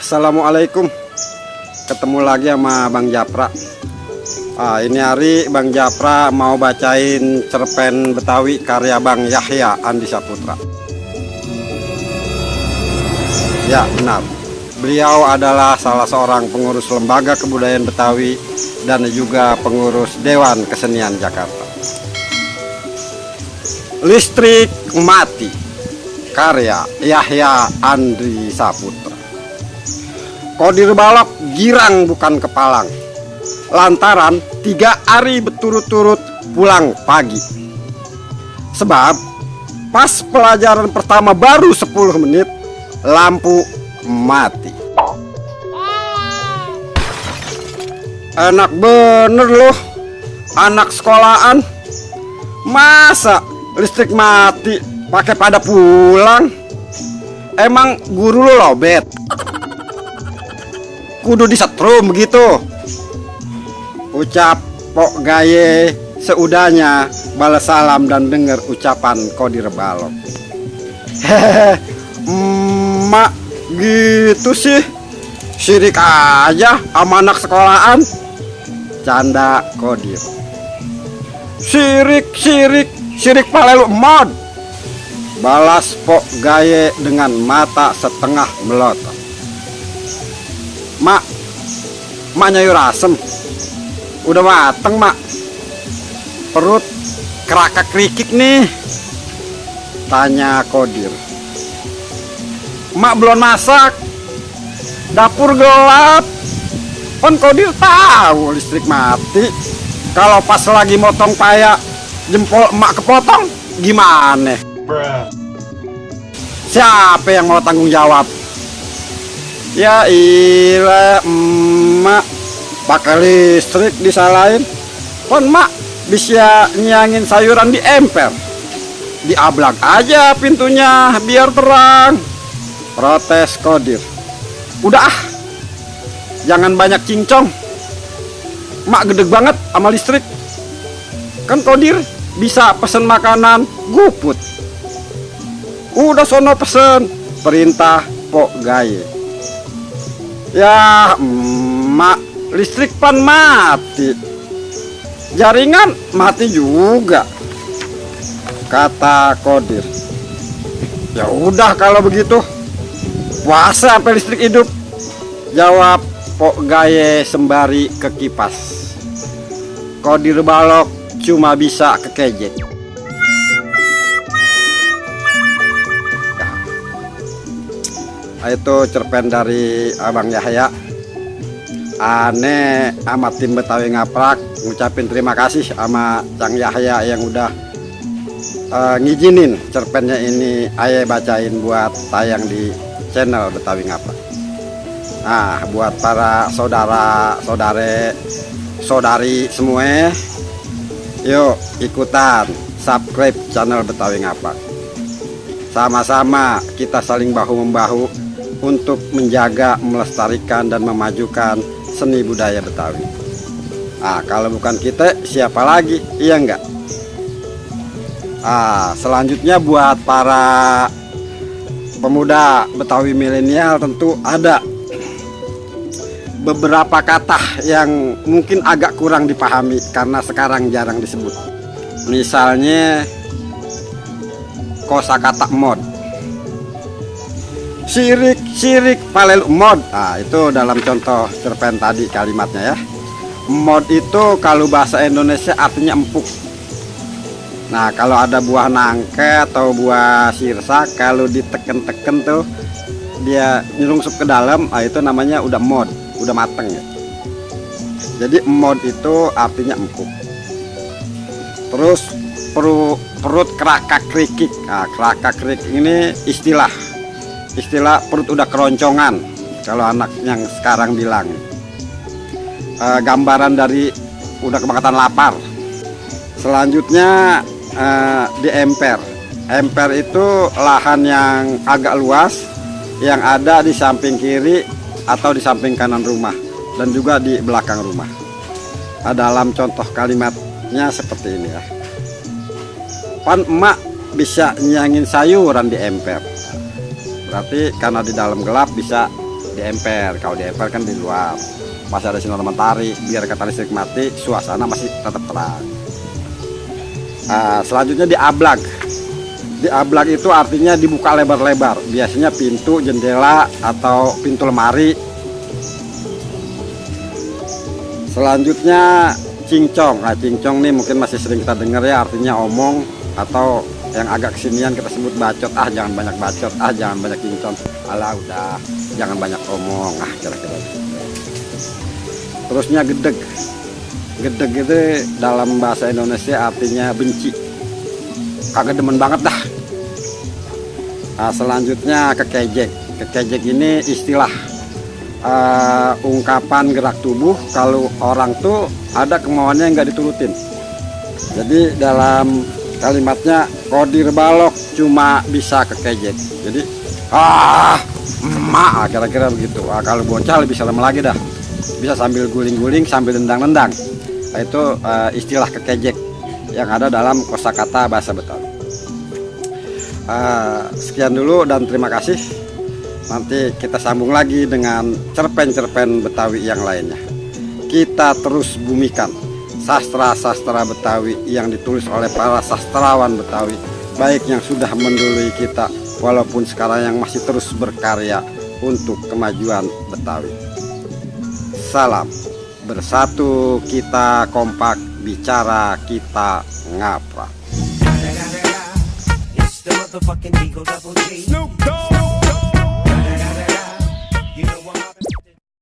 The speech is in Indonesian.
Assalamualaikum. Ketemu lagi sama Bang Japra. Ini hari Bang Japra mau bacain cerpen Betawi karya Bang Yahya Andi Saputra. Ya benar, beliau adalah salah seorang pengurus lembaga kebudayaan Betawi dan juga pengurus Dewan Kesenian Jakarta. Listrik Mati karya Yahya Andi Saputra. Kodir balok girang bukan kepalang, lantaran 3 hari berturut-turut pulang pagi. Sebab pas pelajaran pertama baru 10 menit lampu mati. Enak bener loh, anak sekolahan. Masa listrik mati pakai pada pulang? Emang guru lo lobet? Kudu disetrum begitu. Ucap Pok Gaye seudahnya balas salam dan dengar ucapan Kodir balok. Hehehe, emak gitu sih, sirik aja sama anak sekolahan, canda Kodir. Sirik palelu mod, balas Pok Gaye dengan mata setengah melotot. Mak nyayur asem udah mateng, mak. Perut kerakak kerikik nih, tanya Kodir. Mak belum masak, dapur gelap. Kan Kodir tahu listrik mati. Kalau pas lagi motong paya jempol emak kepotong gimana? Siapa yang mau tanggung jawab? Ya ilah, emak pakai listrik disalahin. Kon mak bisa nyangin sayuran di emper, diablak aja pintunya biar terang, protes Kodir. Udah jangan banyak cincong, mak gede banget sama listrik. Kan Kodir bisa pesen makanan GoFood. Udah sono pesen, perintah Pok Gaye. Ya emak, listrik pan mati, jaringan mati juga, kata Kodir. Ya udah kalau begitu puasa sampai listrik hidup, jawab Pok Gaye sembari ke kipas. Kodir balok cuma bisa kekejek. Itu cerpen dari Abang Yahya. Aneh sama tim Betawi Ngaprak ngucapin terima kasih sama Cang Yahya yang udah ngizinin cerpennya ini aye bacain buat tayang di channel Betawi Ngaprak. Nah, buat para saudari semua, yuk ikutan subscribe channel Betawi Ngaprak. Sama-sama kita saling bahu-membahu untuk menjaga, melestarikan dan memajukan seni budaya Betawi. Kalau bukan kita siapa lagi, iya enggak? Selanjutnya buat para pemuda Betawi milenial tentu ada beberapa kata yang mungkin agak kurang dipahami karena sekarang jarang disebut. Misalnya kosakata mod, sirik palelu mod. Itu dalam contoh cerpen tadi kalimatnya ya. Mod itu kalau bahasa Indonesia artinya empuk. Nah, kalau ada buah nangka atau buah sirsa, kalau diteken-teken tuh dia nyelungsup ke dalam, itu namanya udah mod, udah mateng ya. Jadi mod itu artinya empuk. Terus perut kerakak kerikik. Kerakak kerikik ini istilah perut udah keroncongan kalau anak yang sekarang bilang. Gambaran dari udah kebangkatan lapar. Selanjutnya di emper. Emper itu lahan yang agak luas yang ada di samping kiri atau di samping kanan rumah dan juga di belakang rumah. Dalam contoh kalimatnya seperti ini ya. Pan emak bisa nyangin sayuran di emper. Berarti karena di dalam gelap bisa diemper. Kalau diemper kan di luar, masih ada sinar matahari, biar kata listrik mati, suasana masih tetap terang. Selanjutnya diablak. Diablak itu artinya dibuka lebar-lebar, biasanya pintu, jendela, atau pintu lemari. Selanjutnya cincong. Nah, cincong nih mungkin masih sering kita dengar ya, artinya omong, atau yang agak kesinian kita sebut bacot. Jangan banyak bacot, jangan banyak cincong, alah udah jangan banyak omong, kira-kira. Terusnya gedeg. Gedeg itu dalam bahasa Indonesia artinya benci, kagak demen banget dah. Selanjutnya kekejek. Kekejek ini istilah ungkapan gerak tubuh kalau orang tuh ada kemauannya yang nggak diturutin. Jadi dalam kalimatnya kodir balok cuma bisa kekejek. Jadi emak, kira-kira begitu. Kalau bocah lebih serem lagi dah, bisa sambil guling-guling sambil nendang-nendang. Itu istilah kekejek yang ada dalam kosakata bahasa Betawi. Sekian dulu dan terima kasih. Nanti kita sambung lagi dengan cerpen-cerpen Betawi yang lainnya. Kita terus bumikan sastra-sastra Betawi yang ditulis oleh para sastrawan Betawi, baik yang sudah mendului kita walaupun sekarang yang masih terus berkarya untuk kemajuan Betawi. Salam. Bersatu kita kompak, bicara kita ngaprak. It's the motherfucking Eagle Double G. Snoop Dogg.